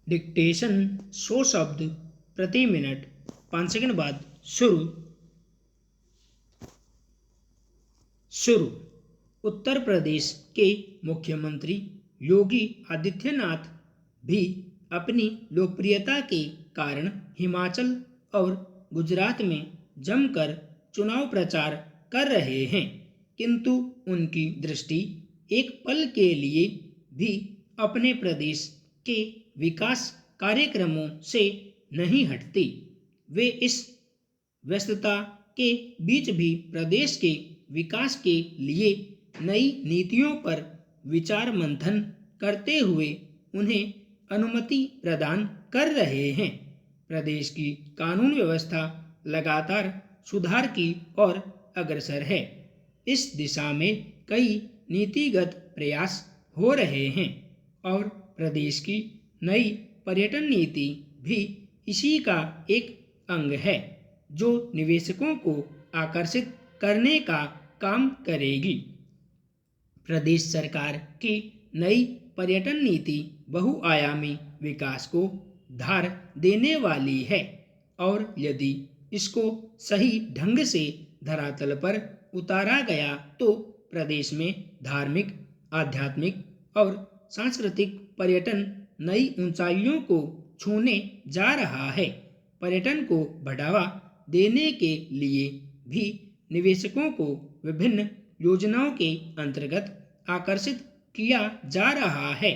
Dictation 100 शब्द प्रति minute. 5 second बाद शुरू। उत्तर प्रदेश के मुख्यमंत्री योगी आदित्यनाथ भी अपनी लोकप्रियता के कारण हिमाचल और गुजरात में जमकर चुनाव प्रचार कर रहे हैं, किंतु उनकी दृष्टि एक पल के लिए भी अपने प्रदेश के विकास कार्यक्रमों से नहीं हटती। वे इस व्यस्तता के बीच भी प्रदेश के विकास के लिए नई नीतियों पर विचार मंथन करते हुए उन्हें अनुमति प्रदान कर रहे हैं। प्रदेश की कानून व्यवस्था लगातार सुधार की ओर अग्रसर है। इस दिशा में कई नीतिगत प्रयास हो रहे हैं और प्रदेश की नई पर्यटन नीति भी इसी का एक अंग है, जो निवेशकों को आकर्षित करने का काम करेगी। प्रदेश सरकार की नई पर्यटन नीति बहुआयामी विकास को धार देने वाली है और यदि इसको सही ढंग से धरातल पर उतारा गया तो प्रदेश में धार्मिक, आध्यात्मिक और सांस्कृतिक पर्यटन नई ऊंचाइयों को छूने जा रहा है। पर्यटन को बढ़ावा देने के लिए भी निवेशकों को विभिन्न योजनाओं के अंतर्गत आकर्षित किया जा रहा है।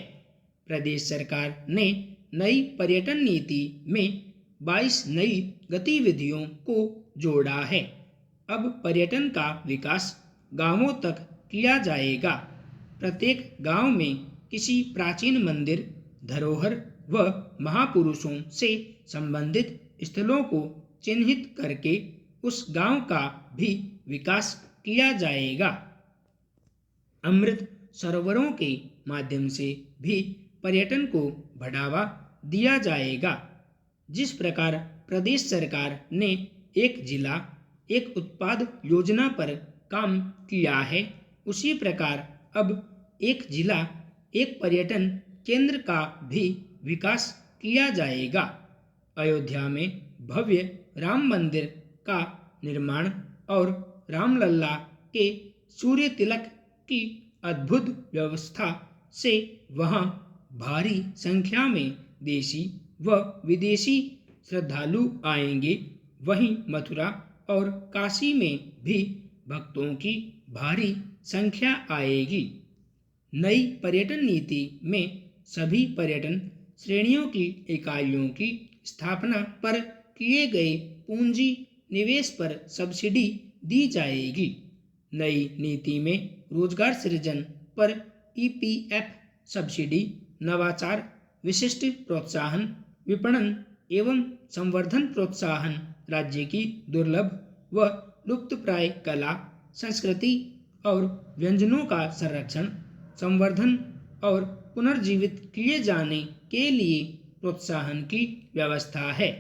प्रदेश सरकार ने नई पर्यटन नीति में 22 नई गतिविधियों को जोड़ा है। अब पर्यटन का विकास गांवों तक किया जाएगा। प्रत्येक गांव में किसी प्राचीन मंदिर, धरोहर व महापुरुषों से संबंधित स्थलों को चिन्हित करके उस गांव का भी विकास किया जाएगा। अमृत सरोवरों के माध्यम से भी पर्यटन को बढ़ावा दिया जाएगा। जिस प्रकार प्रदेश सरकार ने एक जिला एक उत्पाद योजना पर काम किया है, उसी प्रकार अब एक जिला एक पर्यटन केंद्र का भी विकास किया जाएगा। अयोध्या में भव्य राम मंदिर का निर्माण और रामलला के सूर्य तिलक की अद्भुत व्यवस्था से वहां भारी संख्या में देशी व विदेशी श्रद्धालु आएंगे। वहीं मथुरा और काशी में भी भक्तों की भारी संख्या आएगी। नई पर्यटन नीति में सभी पर्यटन श्रेणियों की इकाइयों की स्थापना पर किए गए पूंजी निवेश पर सब्सिडी दी जाएगी। नई नीति में रोजगार सृजन पर ईपीएफ सब्सिडी, नवाचार, विशिष्ट प्रोत्साहन, विपणन एवं संवर्धन प्रोत्साहन, राज्य की दुर्लभ व लुप्तप्राय कला, संस्कृति और व्यंजनों का संरक्षण, संवर्धन और पुनर्जीवित किए जाने के लिए प्रोत्साहन की व्यवस्था है।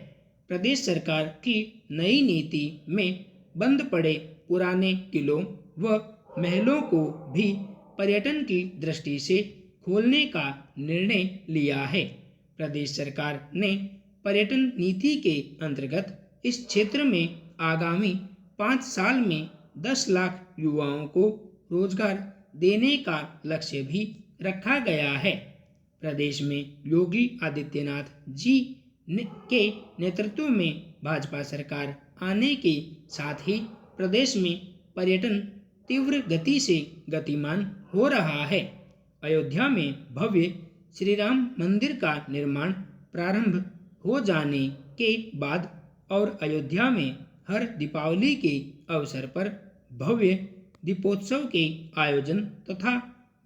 प्रदेश सरकार की नई नीति में बंद पड़े पुराने किलों व महलों को भी पर्यटन की दृष्टि से खोलने का निर्णय लिया है। प्रदेश सरकार ने पर्यटन नीति के अंतर्गत इस क्षेत्र में आगामी 5 साल में 10 लाख युवाओं को रोजगार देने का लक्ष्य भी रखा गया है। प्रदेश में योगी आदित्यनाथ जी के नेतृत्व में भाजपा सरकार आने के साथ ही प्रदेश में पर्यटन तीव्र गति से गतिमान हो रहा है। अयोध्या में भव्य श्री राम मंदिर का निर्माण प्रारंभ हो जाने के बाद और अयोध्या में हर दीपावली के अवसर पर भव्य दीपोत्सव के आयोजन तथा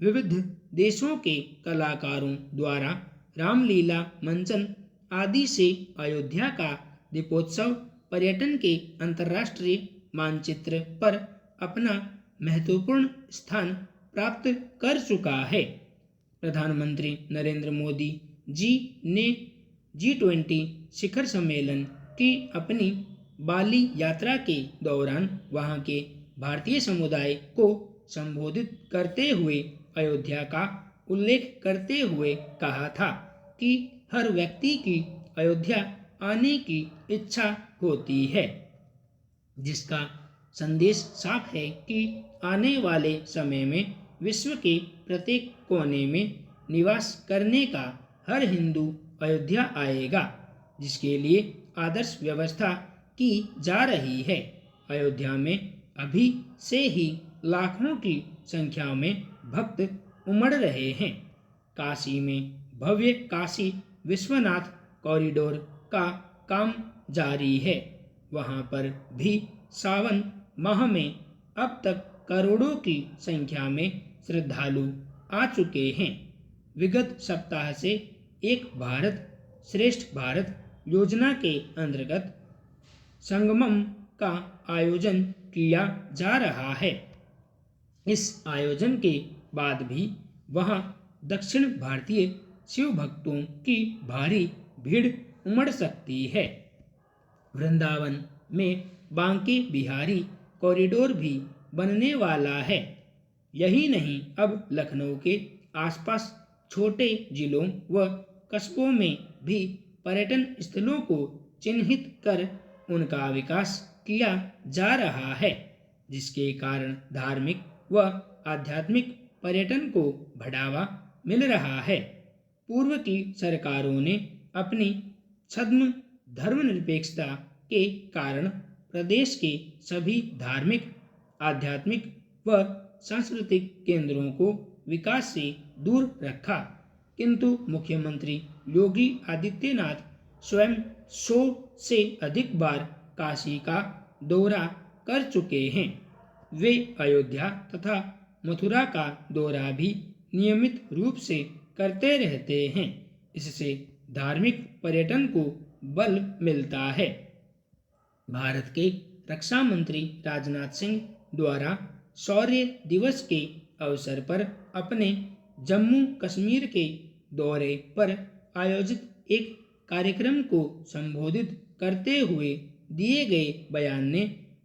विविध देशों के कलाकारों द्वारा रामलीला मंचन आदि से अयोध्या का दीपोत्सव पर्यटन के अंतर्राष्ट्रीय मानचित्र पर अपना महत्वपूर्ण स्थान प्राप्त कर चुका है। प्रधानमंत्री नरेंद्र मोदी जी ने G20 शिखर सम्मेलन की अपनी बाली यात्रा के दौरान वहां के भारतीय समुदाय को संबोधित करते हुए अयोध्या का उल्लेख करते हुए कहा था कि हर व्यक्ति की अयोध्या आने की इच्छा होती है, जिसका संदेश साफ है कि आने वाले समय में विश्व के प्रत्येक कोने में निवास करने का हर हिंदू अयोध्या आएगा, जिसके लिए आदर्श व्यवस्था की जा रही है। अयोध्या में अभी से ही लाखों की संख्या में भक्त उमड़ रहे हैं। काशी में भव्य काशी विश्वनाथ कॉरिडोर का काम जारी है। वहां पर भी सावन माह में अब तक करोड़ों की संख्या में श्रद्धालु आ चुके हैं। विगत सप्ताह से एक भारत श्रेष्ठ भारत योजना के अंतर्गत संगमम का आयोजन किया जा रहा है। इस आयोजन के बाद भी वहां दक्षिण भारतीय शिव भक्तों की भारी भीड़ उमड़ सकती है। वृंदावन में बांके बिहारी कॉरिडोर भी बनने वाला है। यही नहीं, अब लखनऊ के आसपास छोटे जिलों व कस्बों में भी पर्यटन स्थलों को चिन्हित कर उनका विकास किया जा रहा है, जिसके कारण धार्मिक व आध्यात्मिक पर्यटन को बढ़ावा मिल रहा है। पूर्व की सरकारों ने अपनी छद्म धर्मनिरपेक्षता के कारण प्रदेश के सभी धार्मिक, आध्यात्मिक व सांस्कृतिक केंद्रों को विकास से दूर रखा, किंतु मुख्यमंत्री योगी आदित्यनाथ स्वयं 100 से अधिक बार काशी का दौरा कर चुके हैं। वे अयोध्या तथा मथुरा का दौरा भी नियमित रूप से करते रहते हैं। इससे धार्मिक पर्यटन को बल मिलता है। भारत के रक्षा मंत्री राजनाथ सिंह द्वारा शौर्य दिवस के अवसर पर अपने जम्मू कश्मीर के दौरे पर आयोजित एक कार्यक्रम को संबोधित करते हुए दिए गए बयान ने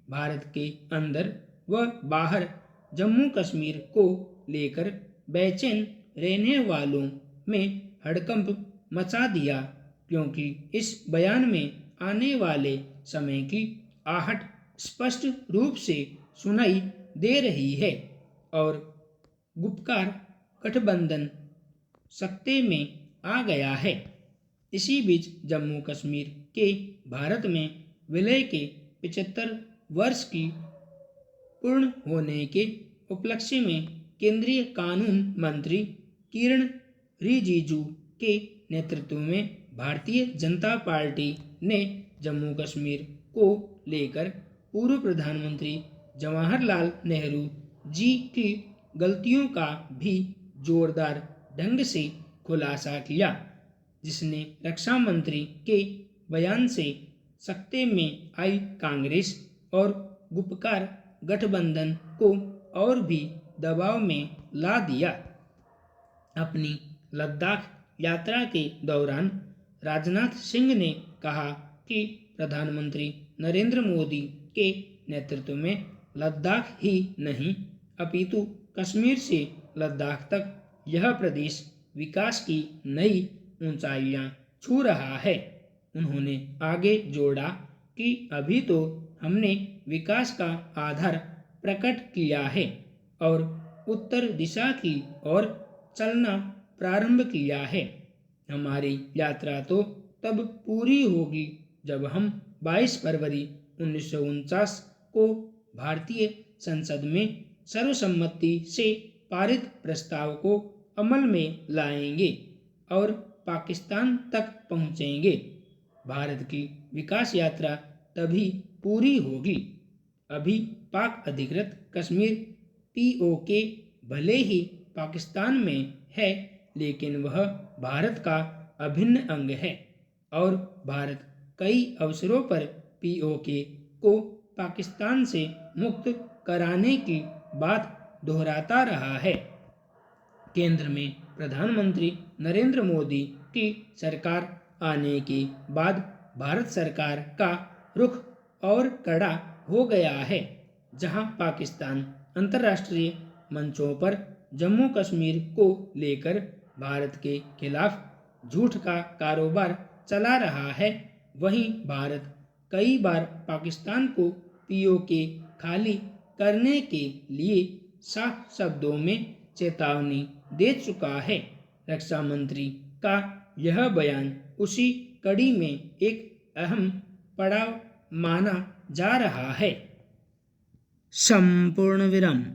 भारत के अंदर व बाहर जम्मू कश्मीर को लेकर बेचैन रहने वालों में हड़कंप मचा दिया, क्योंकि इस बयान में आने वाले समय की आहट स्पष्ट रूप से सुनाई दे रही है और गुपकार गठबंधन सत्ते में आ गया है। इसी बीच जम्मू कश्मीर के भारत में विलय के 75 वर्ष की पूर्ण होने के उपलक्ष्य में केंद्रीय कानून मंत्री किरण रिजिजू के नेतृत्व में भारतीय जनता पार्टी ने जम्मू कश्मीर को लेकर पूर्व प्रधानमंत्री जवाहरलाल नेहरू जी की गलतियों का भी जोरदार ढंग से खुलासा किया, जिसने रक्षा मंत्री के बयान से सत्ते में आई कांग्रेस और गुपकार गठबंधन को और भी दबाव में ला दिया। अपनी लद्दाख यात्रा के दौरान राजनाथ सिंह ने कहा कि प्रधानमंत्री नरेंद्र मोदी के नेतृत्व में लद्दाख ही नहीं अपितु कश्मीर से लद्दाख तक यह प्रदेश विकास की नई ऊंचाइयां छू रहा है। उन्होंने आगे जोड़ा कि अभी तो हमने विकास का आधार प्रकट किया है और उत्तर दिशा की ओर चलना प्रारंभ किया है। हमारी यात्रा तो तब पूरी होगी जब हम 22 फरवरी 1949 को भारतीय संसद में सर्वसम्मति से पारित प्रस्ताव को अमल में लाएंगे और पाकिस्तान तक पहुंचेंगे। भारत की विकास यात्रा तभी पूरी होगी। अभी पाक अधिकृत कश्मीर POK भले ही पाकिस्तान में है, लेकिन वह भारत का अभिन्न अंग है और भारत कई अवसरों पर POK को पाकिस्तान से मुक्त कराने की बात दोहराता रहा है। केंद्र में प्रधानमंत्री नरेंद्र मोदी की सरकार आने के बाद भारत सरकार का रुख और कड़ा हो गया है, जहां पाकिस्तान अंतर्राष्ट्रीय मंचों पर जम्मू कश्मीर को लेकर भारत के खिलाफ झूठ का कारोबार चला रहा है, वहीं भारत कई बार पाकिस्तान को पीओके खाली करने के लिए साफ शब्दों में चेतावनी दे चुका है। रक्षा मंत्री का यह बयान उसी कड़ी में एक अहम पड़ाव माना जा रहा है। संपूर्ण विराम।